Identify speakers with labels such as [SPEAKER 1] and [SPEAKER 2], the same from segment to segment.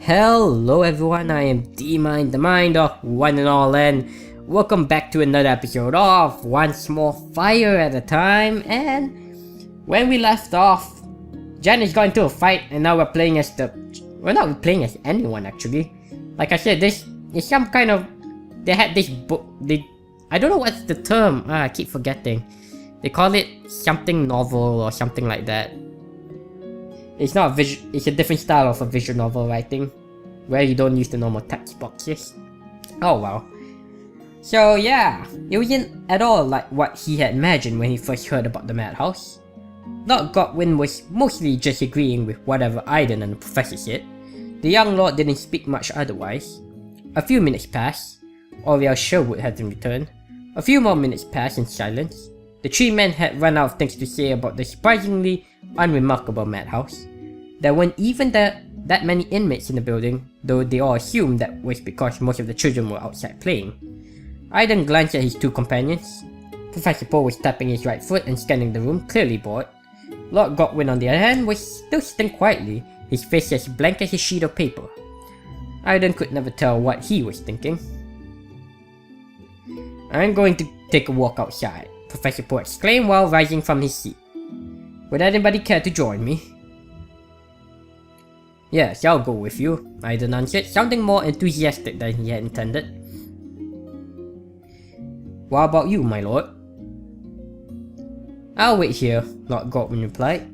[SPEAKER 1] Hello everyone, I am D-Mind, the mind of one and all, and welcome back to another episode of One Small Fire at a Time. And when we left off, Janis got into a fight and now we're playing as we're not playing as anyone actually. Like I said, this is some kind of, they had this book, I don't know what's the term, I keep forgetting. They call it something novel or something like that. It's not it's a different style of a visual novel writing, where you don't use the normal text boxes. Oh well. So yeah, it wasn't at all like what he had imagined when he first heard about the madhouse. Lord Godwin was mostly just agreeing with whatever Aiden and the professor said. The young lord didn't speak much otherwise. A few minutes passed. Oriel Sherwood hadn't returned. A few more minutes passed in silence. The three men had run out of things to say about the surprisingly unremarkable madhouse. There weren't even that many inmates in the building, though they all assumed that was because most of the children were outside playing. Aiden glanced at his two companions. Professor Poe was tapping his right foot and scanning the room, clearly bored. Lord Godwin, on the other hand, was still sitting quietly, his face as blank as a sheet of paper. Aiden could never tell what he was thinking. "I'm going to take a walk outside," Professor Poe exclaimed while rising from his seat. "Would anybody care to join me?" "Yes, I'll go with you," Aiden answered, sounding more enthusiastic than he had intended. "What about you, my lord?" "I'll wait here," Lord Godwin replied.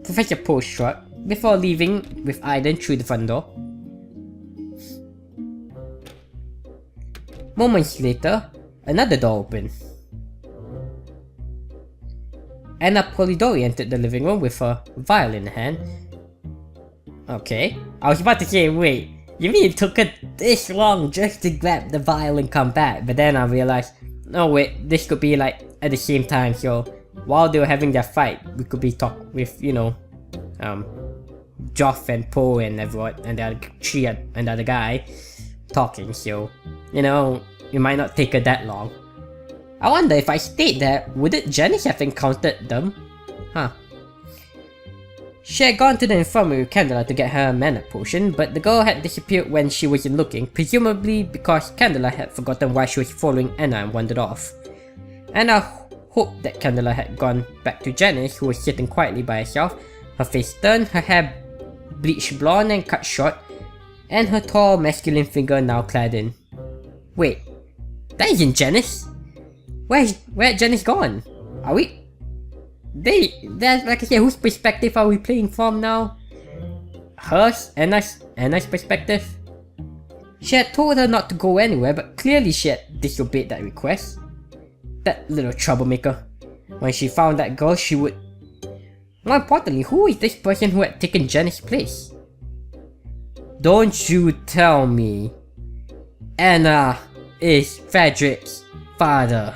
[SPEAKER 1] Professor Poe shrugged, before leaving with Aiden through the front door. Moments later, another door opened. Anna Polidori entered the living room with her violin in hand. Okay, I was about to say, wait, you mean it took her this long just to grab the violin and come back? But then I realized, no wait, this could be like at the same time, so while they were having their fight, we could be talking with, Joff and Poe and everyone, and the other tree and the other guy talking, so, it might not take her that long. I wonder if I stayed there, wouldn't Janis have encountered them? Huh. She had gone to the infirmary with Candela to get her mana potion, but the girl had disappeared when she wasn't looking, presumably because Candela had forgotten why she was following Anna and wandered off. Anna hoped that Candela had gone back to Janis, who was sitting quietly by herself, her face turned, her hair bleached blonde and cut short, and her tall masculine figure now clad in... Wait, that isn't Janis? Where had Janis gone? Are we... Like I said, whose perspective are we playing from now? Hers? Anna's perspective? She had told her not to go anywhere, but clearly she had disobeyed that request. That little troublemaker. When she found that girl, she would... More importantly, who is this person who had taken Janis' place? Don't you tell me Anna is Frederic's mother.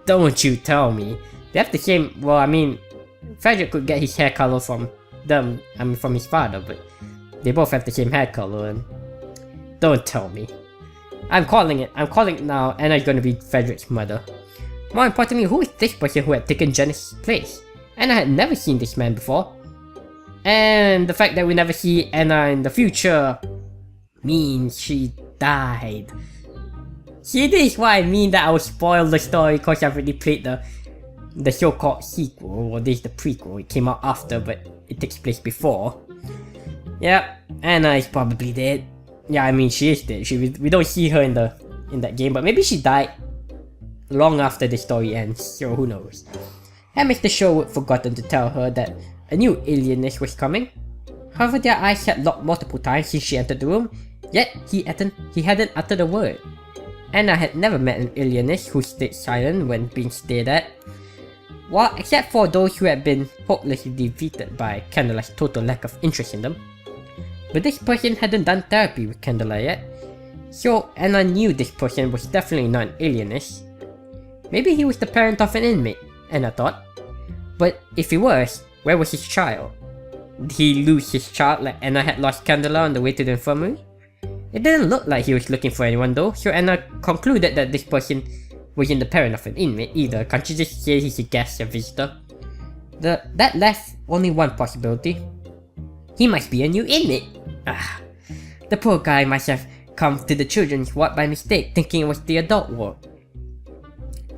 [SPEAKER 1] Don't you tell me. They have the same, well, I mean, Frederic could get his hair color from them, from his father, but they both have the same hair color, and don't tell me. I'm calling it now. Anna's gonna be Frederic's mother. More importantly, who is this person who had taken Janis' place? Anna had never seen this man before. And the fact that we never see Anna in the future means she died. See, this is why I mean that I will spoil the story because I've already played the so-called sequel, or this is the prequel. It came out after, but it takes place before. Yep, Anna is probably dead. Yeah, I mean she is dead. We don't see her in that game, but maybe she died long after the story ends, so who knows. And Mr. Sherwood forgotten to tell her that a new alienist was coming. However, their eyes had locked multiple times since she entered the room, yet he hadn't uttered a word. Anna had never met an alienist who stayed silent when being stared at. Well, except for those who had been hopelessly defeated by Candela's total lack of interest in them. But this person hadn't done therapy with Candela yet, so Anna knew this person was definitely not an alienist. Maybe he was the parent of an inmate, Anna thought. But if he was, where was his child? Did he lose his child like Anna had lost Candela on the way to the infirmary? It didn't look like he was looking for anyone though, so Anna concluded that this person wasn't the parent of an inmate either. Can't you just say he's a guest, a visitor? That left only one possibility. He must be a new inmate. Ah, the poor guy must have come to the children's ward by mistake, thinking it was the adult ward.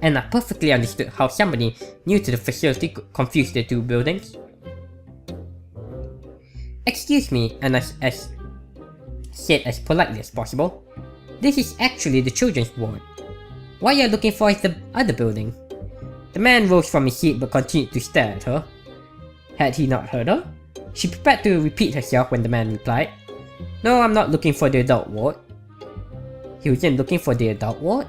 [SPEAKER 1] And I perfectly understood how somebody new to the facility could confuse the two buildings. Excuse me, and as said as politely as possible. This is actually the children's ward. What you're looking for is the other building. The man rose from his seat but continued to stare at her. Had he not heard her? She prepared to repeat herself when the man replied, "No, I'm not looking for the adult ward." He wasn't looking for the adult ward?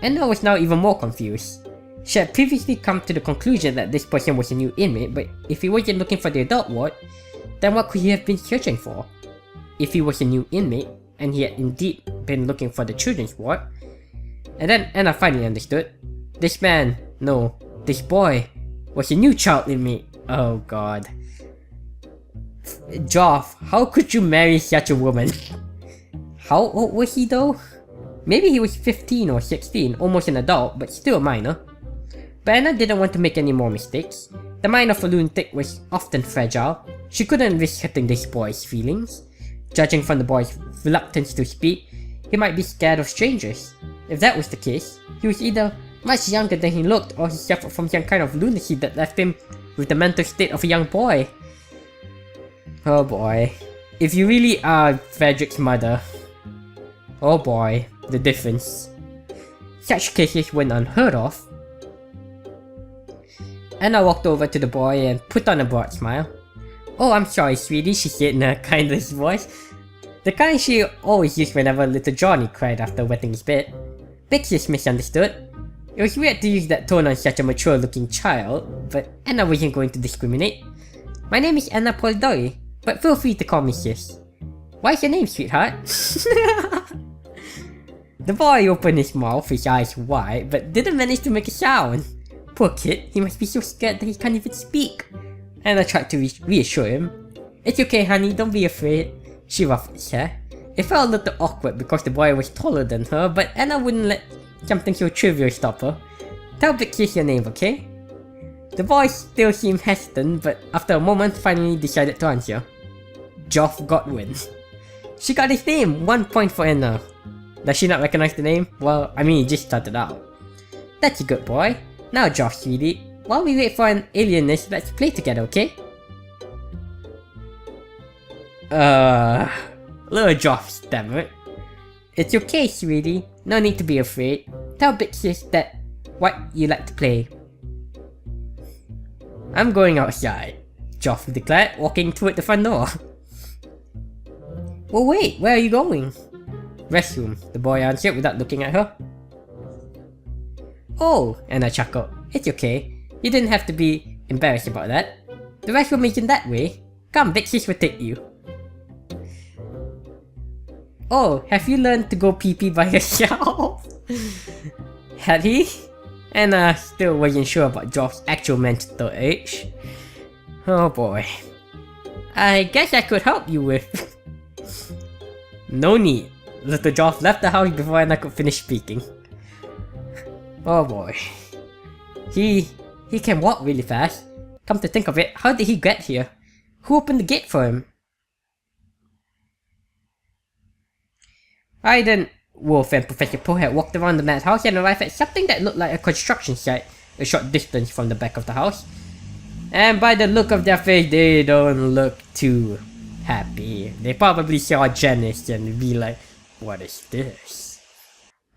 [SPEAKER 1] Anna was now even more confused. She had previously come to the conclusion that this person was a new inmate, but if he wasn't looking for the adult ward, then what could he have been searching for? If he was a new inmate, and he had indeed been looking for the children's ward, and then Anna finally understood. This man, no, this boy, was a new child inmate. Oh god. Joff, how could you marry such a woman? How old was he though? Maybe he was 15 or 16, almost an adult, but still a minor. But Anna didn't want to make any more mistakes. The mind of a lunatic was often fragile. She couldn't risk hurting this boy's feelings. Judging from the boy's reluctance to speak, he might be scared of strangers. If that was the case, he was either much younger than he looked or he suffered from some kind of lunacy that left him with the mental state of a young boy. Oh boy. If you really are Frederic's mother, oh boy, the difference. Such cases went unheard of. Anna walked over to the boy and put on a broad smile. "Oh, I'm sorry, sweetie," she said in a kindless voice. The kind she always used whenever little Johnny cried after wetting his bed. Bixis misunderstood. It was weird to use that tone on such a mature-looking child, but Anna wasn't going to discriminate. "My name is Anna Polidori, but feel free to call me sis." "What's your name, sweetheart?" The boy opened his mouth, his eyes wide, but didn't manage to make a sound. Poor kid, he must be so scared that he can't even speak. Anna tried to reassure him. "It's okay, honey, don't be afraid." She ruffled his hair. It felt a little awkward because the boy was taller than her, but Anna wouldn't let something so trivial stop her. "Tell Bixis your name, okay?" The boy still seemed hesitant, but after a moment finally decided to answer. Joff Godwin. She got his name! 1 point for Anna. Does she not recognize the name? Well, I mean, he just started out. "That's a good boy. Now Joff, sweetie, while we wait for an alienist, let's play together, okay?" Little Joff stammered. "It's okay, sweetie. No need to be afraid. Tell Bixis that what you like to play." "I'm going outside," Joff declared, walking toward the front door. "Well, wait, where are you going?" "Restroom," the boy answered without looking at her. "Oh," Anna chuckled. "It's okay. You didn't have to be embarrassed about that. The restroom isn't that way. Come, Bixis will take you." "Oh, have you learned to go pee-pee by yourself?" Had he? Anna still wasn't sure about Joff's actual mental age. Oh boy. "I guess I could help you with..." No need. Little Joff left the house before Anna could finish speaking. Oh boy. He can walk really fast. Come to think of it, how did he get here? Who opened the gate for him? Aiden, Wolf, and Professor Poe had walked around the madhouse and arrived at something that looked like a construction site a short distance from the back of the house. And by the look of their face, they don't look too happy. They probably saw Janis and be like, "What is this?"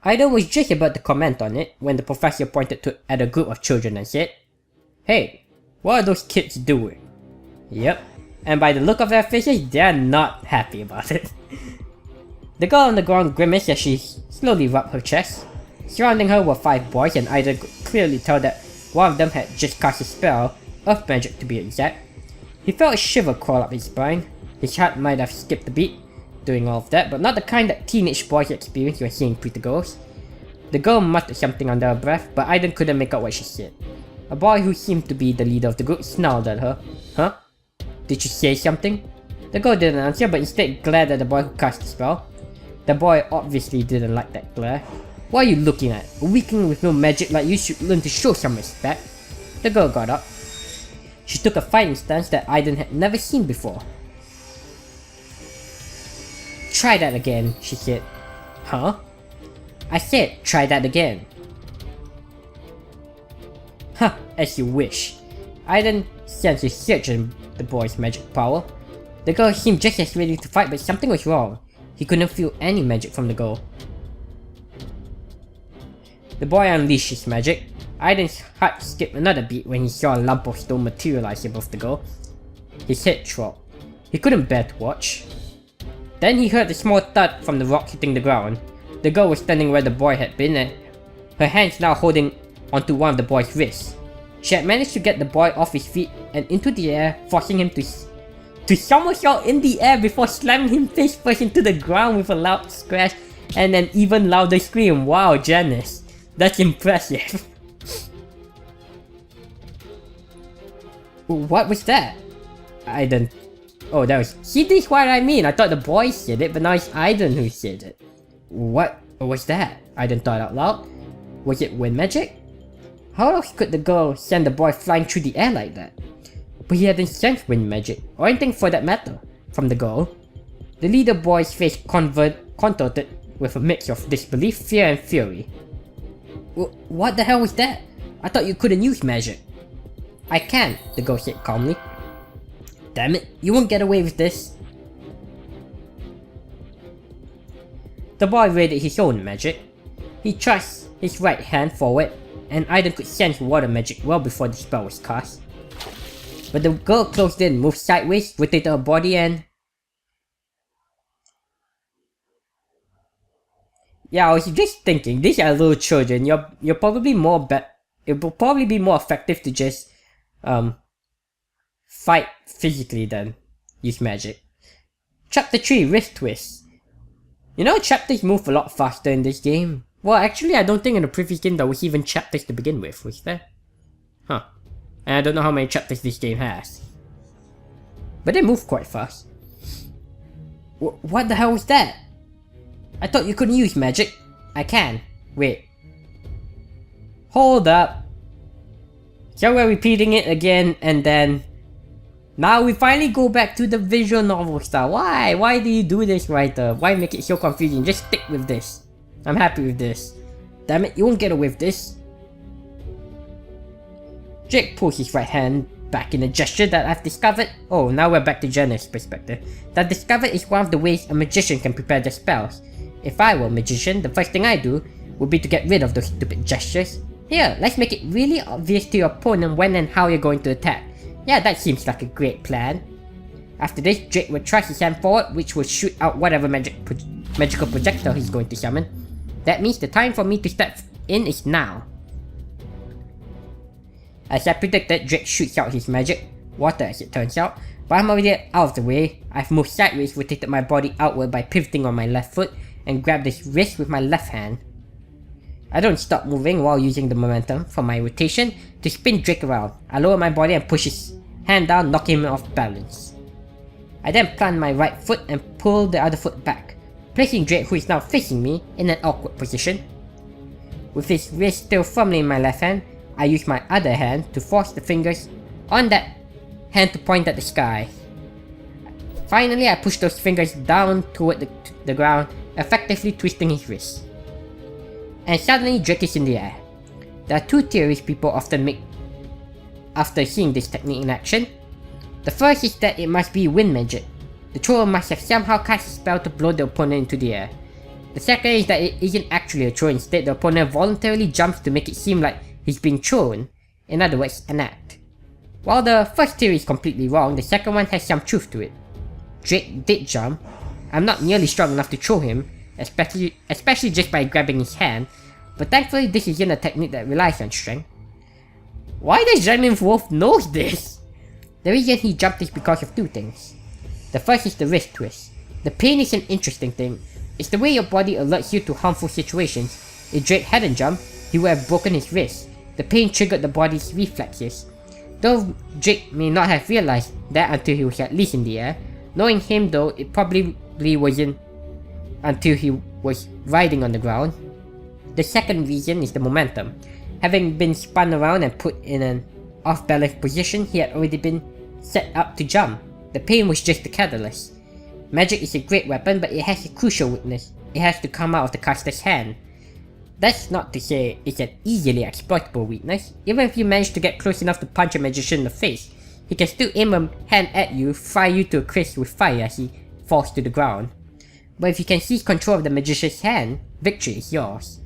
[SPEAKER 1] Ida was just about to comment on it when the professor pointed at a group of children and said, "Hey, what are those kids doing?" Yep, and by the look of their faces, they're not happy about it. The girl on the ground grimaced as she slowly rubbed her chest. Surrounding her were 5 boys, and Ida could clearly tell that one of them had just cast a spell, Earth Magic to be exact. He felt a shiver crawl up his spine. His heart might have skipped a beat doing all of that, but not the kind that teenage boys experience when seeing pretty girls. The girl muttered something under her breath, but Aiden couldn't make out what she said. A boy who seemed to be the leader of the group snarled at her. "Huh? Did you say something?" The girl didn't answer, but instead glared at the boy who cast the spell. The boy obviously didn't like that glare. "What are you looking at? A weakling with no magic like you should learn to show some respect." The girl got up. She took a fighting stance that Aiden had never seen before. Try that again, she said. Huh? I said, try that again. Huh, as you wish. Aiden sensed a surge in the boy's magic power. The girl seemed just as ready to fight, but something was wrong. He couldn't feel any magic from the girl. The boy unleashed his magic. Aiden's heart skipped another beat when he saw a lump of stone materialize above the girl. His head dropped. He couldn't bear to watch. Then he heard a small thud from the rock hitting the ground. The girl was standing where the boy had been, and her hands now holding onto one of the boy's wrists. She had managed to get the boy off his feet and into the air, forcing him to somersault in the air before slamming him face first into the ground with a loud scratch and an even louder scream. Wow, Janis, that's impressive. What was that? Aiden. Oh, that was... See, this is what I mean. I thought the boy said it, but now it's Aiden who said it. What was that? Aiden thought out loud. Was it wind magic? How else could the girl send the boy flying through the air like that? But he hadn't sensed wind magic, or anything for that matter, from the girl. The leader boy's face contorted with a mix of disbelief, fear and fury. What the hell was that? I thought you couldn't use magic. I can, the girl said calmly. Damn it, you won't get away with this. The boy raided his own magic. He thrust his right hand forward, and Aiden could sense water magic well before the spell was cast. But the girl closed in, moved sideways, rotated her body and... Yeah, I was just thinking, these are little children, you're probably more it will probably be more effective to just fight physically than use magic. Chapter 3, Wrist Twist. You know, chapters move a lot faster in this game. Well, actually, I don't think in the previous game there was even chapters to begin with, was there? Huh. And I don't know how many chapters this game has. But they move quite fast. What the hell was that? I thought you couldn't use magic. I can. Wait. Hold up. So we're repeating it again and then... Now we finally go back to the visual novel style. Why? Why do you do this, writer? Why make it so confusing? Just stick with this. I'm happy with this. Damn it, you won't get away with this. Jake pulls his right hand back in a gesture that I've discovered. Oh, now we're back to Janis' perspective. That discovered is one of the ways a magician can prepare their spells. If I were a magician, the first thing I do would be to get rid of those stupid gestures. Here, let's make it really obvious to your opponent when and how you're going to attack. Yeah, that seems like a great plan. After this, Drake will thrust his hand forward, which will shoot out whatever magical projectile he's going to summon. That means the time for me to step in is now. As I predicted, Drake shoots out his magic, water as it turns out, but I'm already out of the way. I've moved sideways, rotated my body outward by pivoting on my left foot, and grabbed his wrist with my left hand. I don't stop moving while using the momentum from my rotation to spin Drake around. I lower my body and push his hand down, knocking him off balance. I then plant my right foot and pull the other foot back, placing Drake, who is now facing me, in an awkward position. With his wrist still firmly in my left hand, I use my other hand to force the fingers on that hand to point at the sky. Finally, I push those fingers down toward the ground, effectively twisting his wrist. And suddenly Drake is in the air. There are two theories people often make after seeing this technique in action. The first is that it must be wind magic. The thrower must have somehow cast a spell to blow the opponent into the air. The second is that it isn't actually a throw, instead the opponent voluntarily jumps to make it seem like he's being thrown, in other words, an act. While the first theory is completely wrong, the second one has some truth to it. Drake did jump. I'm not nearly strong enough to throw him, especially just by grabbing his hand, but thankfully this isn't a technique that relies on strength. Why does Janis Wolf know this? The reason he jumped is because of two things. The first is the wrist twist. The pain is an interesting thing. It's the way your body alerts you to harmful situations. If Drake hadn't jumped, he would have broken his wrist. The pain triggered the body's reflexes. Though Drake may not have realized that until he was at least in the air, knowing him though, it probably wasn't until he was riding on the ground. The second reason is the momentum. Having been spun around and put in an off-balance position, he had already been set up to jump. The pain was just the catalyst. Magic is a great weapon, but it has a crucial weakness. It has to come out of the caster's hand. That's not to say it's an easily exploitable weakness. Even if you manage to get close enough to punch a magician in the face, he can still aim a hand at you, fry you to a crisp with fire as he falls to the ground. But if you can seize control of the magician's hand, victory is yours.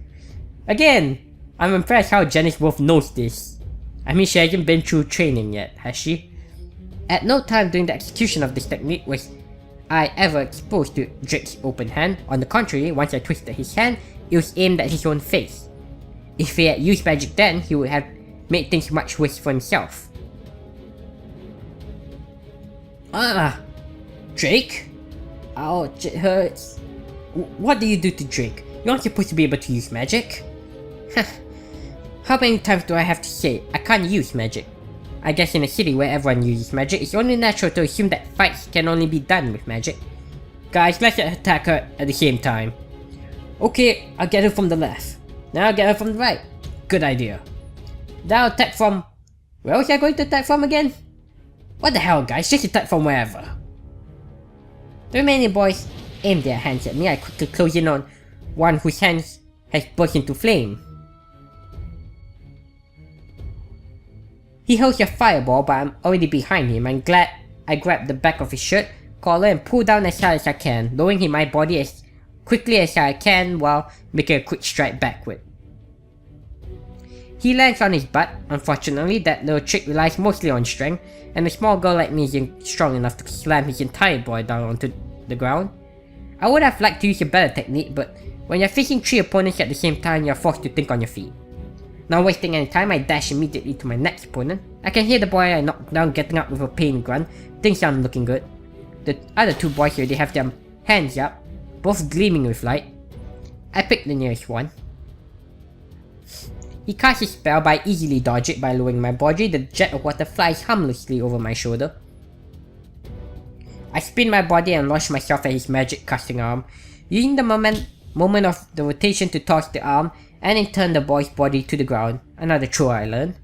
[SPEAKER 1] Again, I'm impressed how Janis both knows this. I mean, she hasn't been through training yet, has she? At no time during the execution of this technique was I ever exposed to Drake's open hand. On the contrary, once I twisted his hand, it was aimed at his own face. If he had used magic then, he would have made things much worse for himself. Drake? Ouch, it hurts. What do you do to Drake? You aren't supposed to be able to use magic. How many times do I have to say I can't use magic? I guess in a city where everyone uses magic, it's only natural to assume that fights can only be done with magic. Guys, let's attack her at the same time. Okay, I'll get her from the left. Now I'll get her from the right. Good idea. Now I'll attack from... Where was I going to attack from again? What the hell, guys, just attack from wherever. The remaining boys aim their hands at me. I quickly close in on one whose hands has burst into flame. He holds a fireball, but I'm already behind him. I'm glad I grabbed the back of his shirt collar and pull down as hard as I can, lowering in my body as quickly as I can while making a quick stride backward. He lands on his butt. Unfortunately, that little trick relies mostly on strength, and a small girl like me isn't strong enough to slam his entire body down onto the ground. I would have liked to use a better technique, but when you're facing 3 opponents at the same time, you're forced to think on your feet. Not wasting any time, I dash immediately to my next opponent. I can hear the boy I knocked down getting up with a pain grunt. Things aren't looking good. The other 2 boys already have their hands up, both gleaming with light. I pick the nearest one. He casts his spell, but I easily dodge it by lowering my body. The jet of water flies harmlessly over my shoulder. I spin my body and launch myself at his magic casting arm, using the moment of the rotation to toss the arm and in turn the boy's body to the ground. Another throw I learned.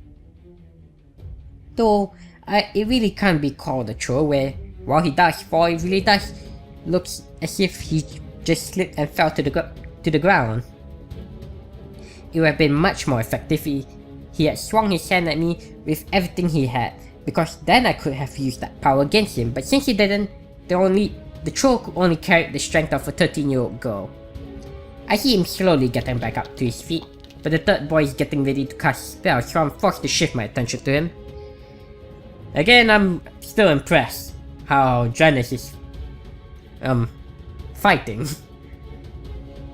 [SPEAKER 1] Though, it really can't be called a throw where, while he does fall, it really does look as if he just slipped and fell to the ground. It would have been much more effective if he had swung his hand at me with everything he had, because then I could have used that power against him, but since he didn't, the throw could only carry the strength of a 13-year-old girl. I see him slowly getting back up to his feet, but the third boy is getting ready to cast a spell, so I'm forced to shift my attention to him. Again, I'm still impressed how Janis is fighting.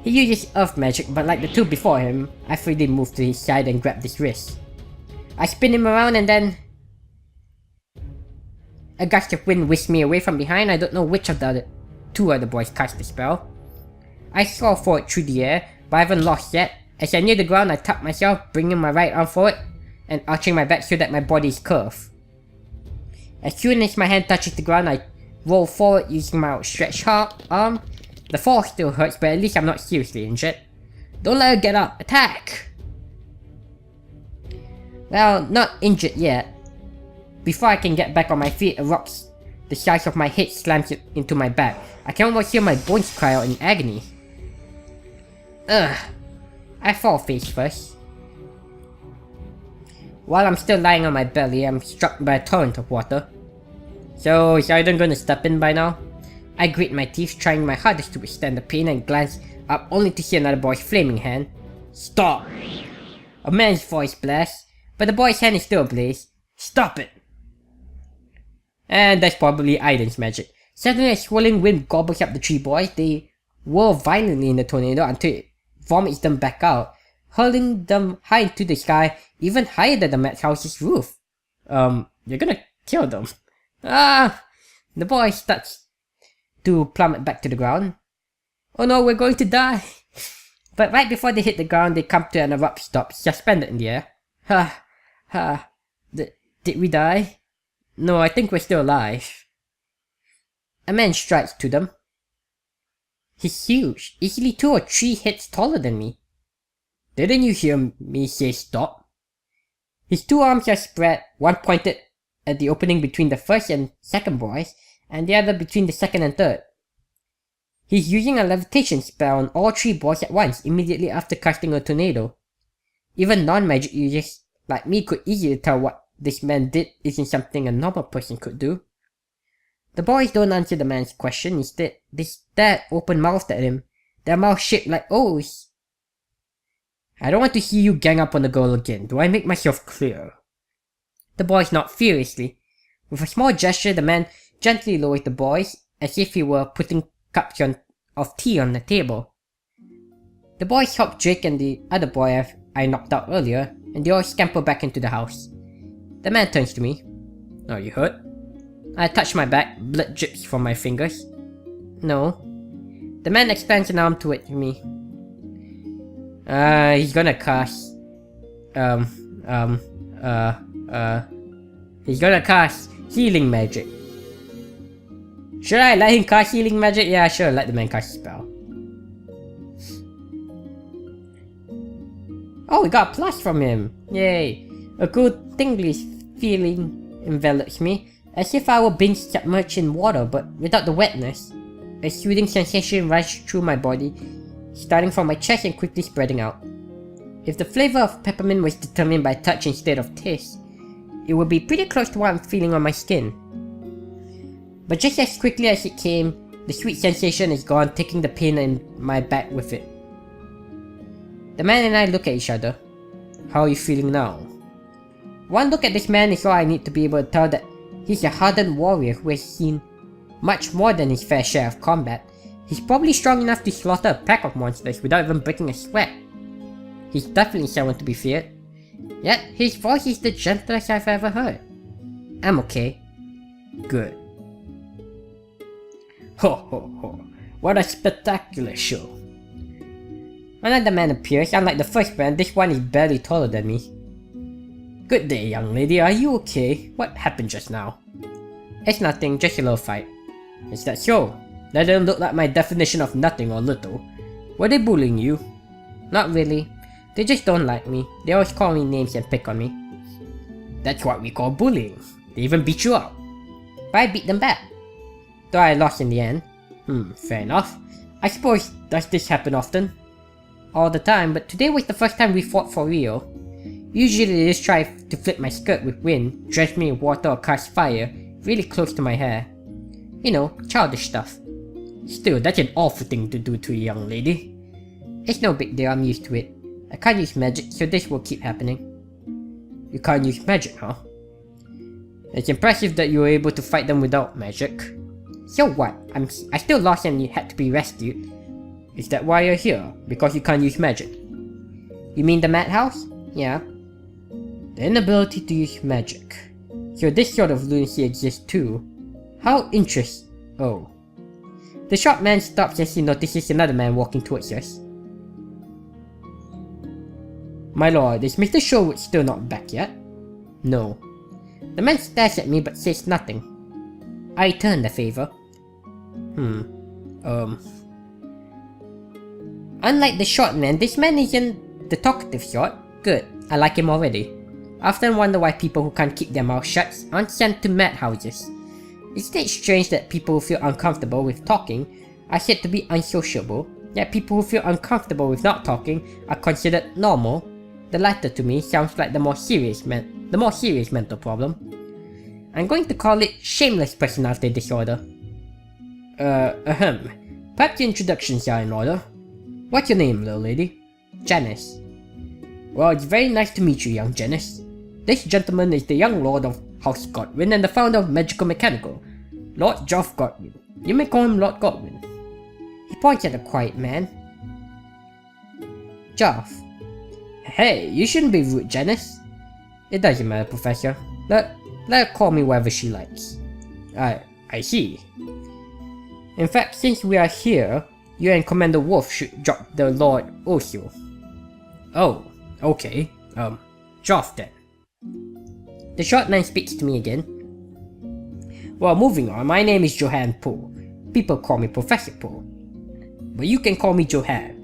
[SPEAKER 1] He uses earth magic, but like the 2 before him, I freely move to his side and grab his wrist. I spin him around and then a gust of wind whisks me away from behind. I don't know which of the 2 other boys cast the spell. I soar forward through the air, but I haven't lost yet. As I near the ground, I tuck myself, bringing my right arm forward and arching my back so that my body is curved. As soon as my hand touches the ground, I roll forward using my outstretched arm. The fall still hurts, but at least I'm not seriously injured. Don't let her get up! Attack! Well, not injured yet. Before I can get back on my feet, a rock the size of my head slams it into my back. I can almost hear my bones cry out in agony. Ugh. I fall face first. While I'm still lying on my belly, I'm struck by a torrent of water. So, is Aiden gonna step in by now? I grit my teeth, trying my hardest to withstand the pain, and glance up only to see another boy's flaming hand. Stop! A man's voice blasts, but the boy's hand is still ablaze. Stop it! And that's probably Aiden's magic. Suddenly a swirling wind gobbles up the 3 boys. They whirl violently in the tornado until it vomits them back out, hurling them high into the sky, even higher than the madhouse's roof. You're gonna kill them. Ah! The boy starts to plummet back to the ground. Oh no, we're going to die! But right before they hit the ground, they come to an abrupt stop, suspended in the air. Did we die? No, I think we're still alive. A man strides to them. He's huge, easily 2 or 3 heads taller than me. Didn't you hear me say stop? His 2 arms are spread, one pointed at the opening between the first and second boys, and the other between the second and third. He's using a levitation spell on all 3 boys at once immediately after casting a tornado. Even non-magic users like me could easily tell what this man did isn't something a normal person could do. The boys don't answer the man's question. Instead, they stare open-mouthed at him, their mouths shaped like O's. I don't want to hear you gang up on the girl again. Do I make myself clear? The boys nod furiously. With a small gesture, the man gently lowered the boys, as if he were putting cups of tea on the table. The boys help Jake and the other boy I knocked out earlier, and they all scamper back into the house. The man turns to me. Are you hurt? I touch my back, blood drips from my fingers. No. The man extends an arm towards me. He's gonna cast... He's gonna cast healing magic. Should I let him cast healing magic? Yeah, sure, let the man cast a spell. Oh, we got a plus from him! Yay! A good tingly feeling envelops me, as if I were being submerged in water but without the wetness. A soothing sensation rushes through my body, starting from my chest and quickly spreading out. If the flavor of peppermint was determined by touch instead of taste, it would be pretty close to what I'm feeling on my skin. But just as quickly as it came, the sweet sensation is gone, taking the pain in my back with it. The man and I look at each other. How are you feeling now? One look at this man is all I need to be able to tell that he's a hardened warrior who has seen much more than his fair share of combat. He's probably strong enough to slaughter a pack of monsters without even breaking a sweat. He's definitely someone to be feared. Yet, his voice is the gentlest I've ever heard. I'm okay. Good. Ho ho ho. What a spectacular show. Another man appears. Unlike the first man, this one is barely taller than me. Good day, young lady. Are you okay? What happened just now? It's nothing, just a little fight. Is that so? That doesn't look like my definition of nothing or little. Were they bullying you? Not really. They just don't like me. They always call me names and pick on me. That's what we call bullying. They even beat you up. But I beat them back. Though I lost in the end. Fair enough. I suppose, does this happen often? All the time, but today was the first time we fought for real. Usually they just try to flip my skirt with wind, drench me in water or cast fire really close to my hair. You know, childish stuff. Still, that's an awful thing to do to a young lady. It's no big deal, I'm used to it. I can't use magic, so this will keep happening. You can't use magic, huh? It's impressive that you were able to fight them without magic. So what? I still lost and you had to be rescued. Is that why you're here? Because you can't use magic? You mean the madhouse? Yeah. The inability to use magic. So this sort of lunacy exists too. How interesting. Oh. The short man stops as he notices another man walking towards us. My lord, is Mr. Sherwood still not back yet? No. The man stares at me but says nothing. I return the favor. Unlike the short man, this man isn't the talkative sort. Good, I like him already. I often wonder why people who can't keep their mouths shut aren't sent to madhouses. Isn't it strange that people who feel uncomfortable with talking are said to be unsociable, yet people who feel uncomfortable with not talking are considered normal? The latter to me sounds like the more serious mental problem. I'm going to call it shameless personality disorder. Perhaps the introductions are in order. What's your name, little lady? Janis. Well, it's very nice to meet you, young Janis. This gentleman is the young lord of House Godwin and the founder of Magical Mechanical, Lord Joff Godwin. You may call him Lord Godwin. He points at the quiet man. Joff. Hey, you shouldn't be rude, Janis. It doesn't matter, Professor. Let her call me whatever she likes. I see. In fact, since we are here, you and Commander Wolf should drop the Lord also. Oh, okay. Joff then. The short man speaks to me again. Well, moving on, my name is Johann Poe. People call me Professor Poe. But you can call me Johann.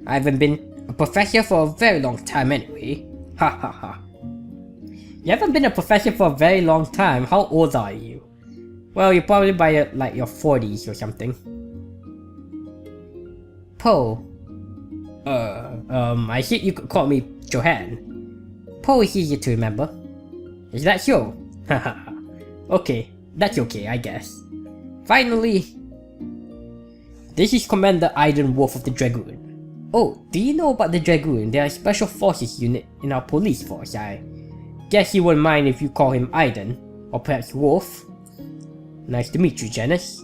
[SPEAKER 1] I haven't been a professor for a very long time anyway. Ha ha ha. You haven't been a professor for a very long time. How old are you? Well, you're probably by like your 40s or something. Poe. I think you could call me Johan. Poe is easier to remember. Is that so? Haha. Okay, that's okay, I guess. Finally, this is Commander Aiden Wolf of the Dragoon. Oh, do you know about the Dragoon? They are a special forces unit in our police force. I guess you wouldn't mind if you call him Aiden, or perhaps Wolf. Nice to meet you, Janis.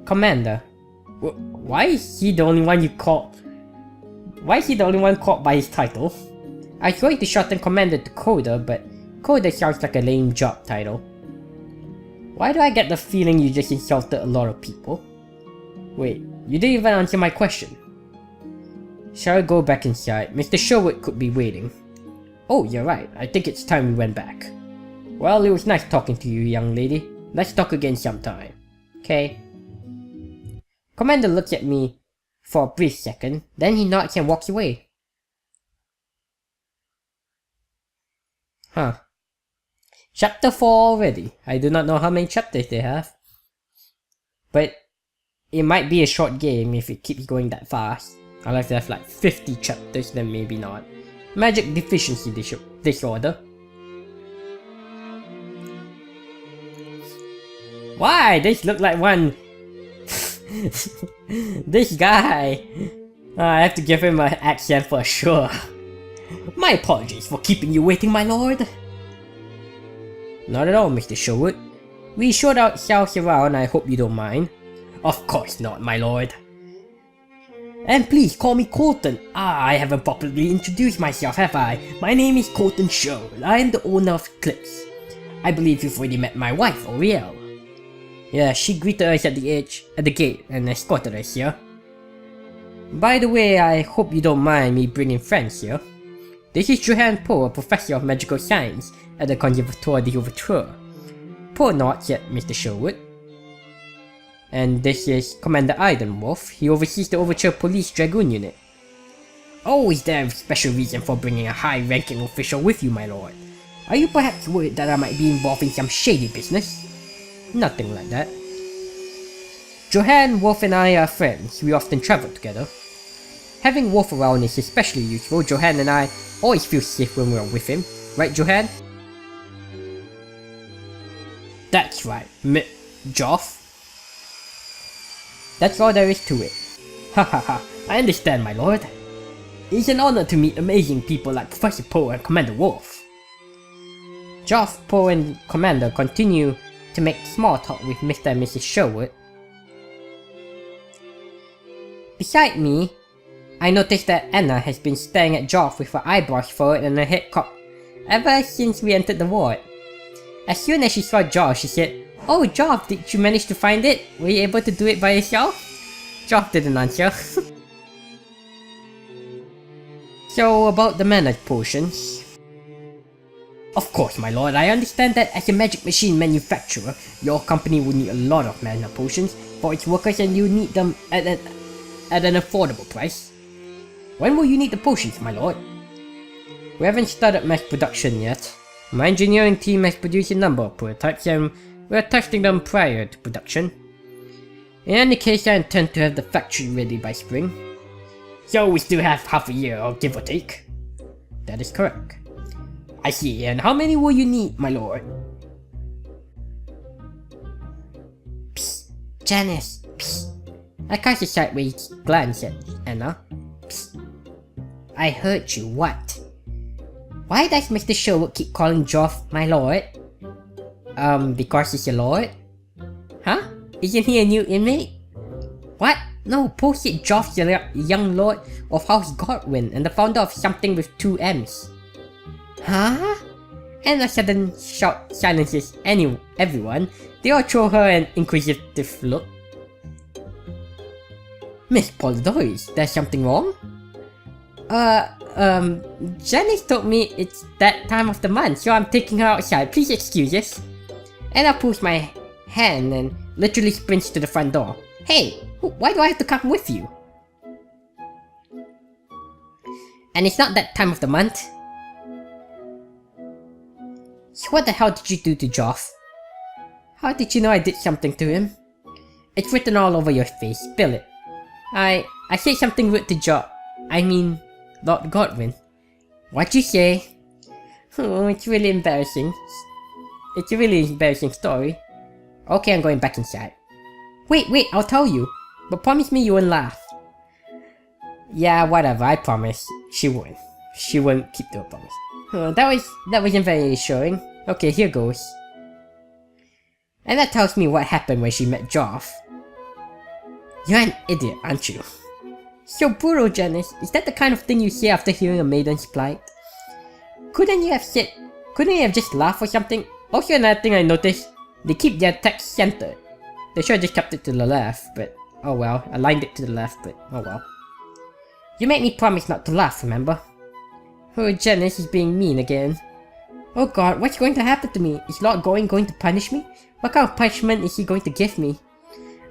[SPEAKER 1] Commander. Why is he the only one you call? Why is he the only one called by his title? I was going to shorten Commander to Coda, but Coda sounds like a lame job title. Why do I get the feeling you just insulted a lot of people? Wait, you didn't even answer my question. Shall I go back inside? Mr. Sherwood could be waiting. Oh, you're right. I think it's time we went back. Well, it was nice talking to you, young lady. Let's talk again sometime. Okay. Commander looks at me for a brief second, then he nods and walks away. Huh. Chapter 4 already. I do not know how many chapters they have. But it might be a short game if it keeps going that fast. Unless they have like 50 chapters, then maybe not. Magic deficiency disorder. Why? This look like one... This guy... I have to give him an accent for sure. My apologies for keeping you waiting, my lord. Not at all, Mr. Sherwood. We showed ourselves around, I hope you don't mind. Of course not, my lord. And please call me Colton. I haven't properly introduced myself, have I? My name is Colton Sherwood. I am the owner of Eclipse. I believe you've already met my wife, Oriel. Yeah, she greeted us at the gate and escorted us here. By the way, I hope you don't mind me bringing friends here. This is Johan Poe, a professor of magical science at the Conservatoire d'Ouverture. Poe nods at Mr. Sherwood. And this is Commander Aiden Wolf. He oversees the Overture Police Dragoon Unit. Oh, is there a special reason for bringing a high-ranking official with you, my lord? Are you perhaps worried that I might be involved in some shady business? Nothing like that. Johan, Wolf and I are friends. We often travel together. Having Wolf around is especially useful. Johan and I always feel safe when we're with him. Right, Johan? That's right, Joff. That's all there is to it. Hahaha, I understand, my lord. It's an honor to meet amazing people like Professor Poe and Commander Wolf. Joff, Poe and Commander continue to make small talk with Mr. and Mrs. Sherwood. Beside me, I noticed that Anna has been staring at Joff with her eyebrows furrowed and her head cocked ever since we entered the ward. As soon as she saw Joff, she said, "Oh, Joff, did you manage to find it? Were you able to do it by yourself?" Joff didn't answer. So, about the mana potions. Of course, my lord, I understand that as a magic machine manufacturer, your company will need a lot of mana potions for its workers and you need them at an affordable price. When will you need the potions, my lord? We haven't started mass production yet. My engineering team has produced a number of prototypes and we are testing them prior to production. In any case, I intend to have the factory ready by spring. So we still have half a year, or give or take. That is correct. I see, and how many will you need, my lord? Psst, Janis, psst. I cast a sideways glance at Anna. Psst. I heard you, what? Why does Mr. Sherwood keep calling Joff my lord? Because he's a lord? Huh? Isn't he a new inmate? What? No, Poe said Joff's the young lord of House Godwin and the founder of something with 2 M's. Huh? And a sudden shout silences everyone. They all throw her an inquisitive look. Miss Polidori, is there something wrong? Janis told me it's that time of the month, so I'm taking her outside. Please excuse us. Anna pulls my hand and literally sprints to the front door. Hey, why do I have to come with you? And it's not that time of the month. So what the hell did you do to Joff? How did you know I did something to him? It's written all over your face, spill it. I said something rude to Joff. I mean, Lord Godwin. What'd you say? Oh, it's really embarrassing. It's a really embarrassing story. Okay, I'm going back inside. Wait, I'll tell you. But promise me you won't laugh. Yeah, whatever, I promise. She won't. She won't keep to her promise. Oh, that wasn't very reassuring. Okay, here goes. And that tells me what happened when she met Joff. You're an idiot, aren't you? So brutal, Janis. Is that the kind of thing you say after hearing a maiden's plight? Couldn't you have just laughed or something? Also, another thing I noticed, they keep their text centered. They should have just kept it to the left, but oh well. Aligned it to the left, but oh well. You made me promise not to laugh, remember? Oh, Janis is being mean again. Oh god, what's going to happen to me? Is Lord going to punish me? What kind of punishment is he going to give me?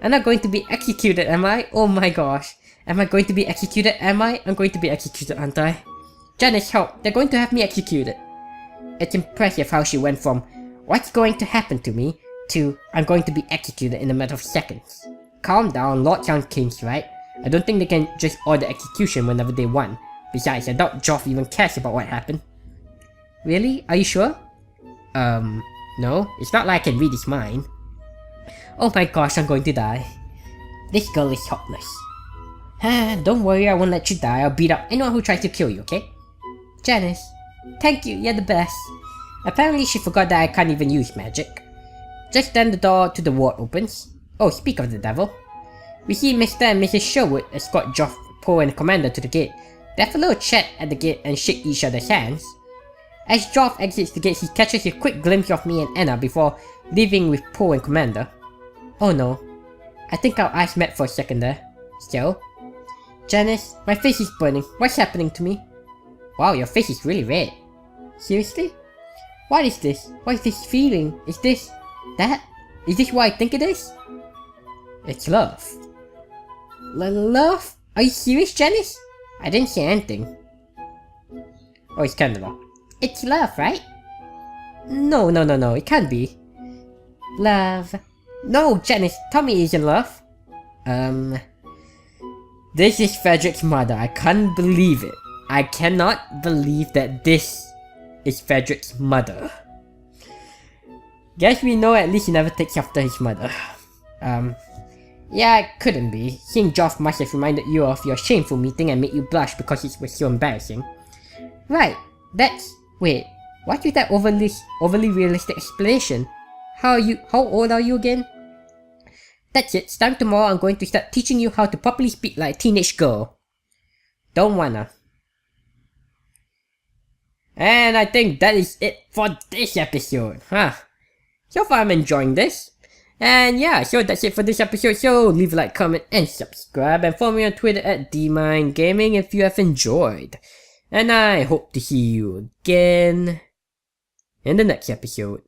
[SPEAKER 1] I'm not going to be executed, am I? Oh my gosh. Am I going to be executed? Am I? I'm going to be executed, aren't I? Janis, help! They're going to have me executed. It's impressive how she went from what's going to happen to me to I'm going to be executed in a matter of seconds. Calm down, Lords aren't kings, right? I don't think they can just order execution whenever they want. Besides, I doubt Joff even cares about what happened. Really? Are you sure? No. It's not like I can read his mind. Oh my gosh, I'm going to die. This girl is helpless. Don't worry, I won't let you die. I'll beat up anyone who tries to kill you, okay? Janis. Thank you, you're the best. Apparently she forgot that I can't even use magic. Just then the door to the ward opens. Oh, speak of the devil. We see Mr. and Mrs. Sherwood escort Joff, Poe and the commander to the gate. They have a little chat at the gate and shake each other's hands. As Joff exits the gate, he catches a quick glimpse of me and Anna before leaving with Poe and Commander. Oh no. I think our eyes met for a second there. So? Janis, my face is burning. What's happening to me? Wow, your face is really red. Seriously? What is this? What is this feeling? Is this... that? Is this what I think it is? It's love. Love? Are you serious, Janis? I didn't say anything. Oh, it's kinda love. It's love, right? No, it can't be. Love. No, Janis, tell me he's in love. This is Frederic's mother. I can't believe it. I cannot believe that this is Frederic's mother. Guess we know at least he never takes after his mother. Yeah, it couldn't be. Seeing Joff must have reminded you of your shameful meeting and made you blush because it was so embarrassing. Right, that's... wait, what is that overly realistic explanation? How old are you again? That's it, starting tomorrow I'm going to start teaching you how to properly speak like a teenage girl. Don't wanna. And I think that is it for this episode, So far I'm enjoying this. And yeah, so that's it for this episode, so leave a like, comment, and subscribe, and follow me on Twitter at DMindGaming if you have enjoyed. And I hope to see you again in the next episode.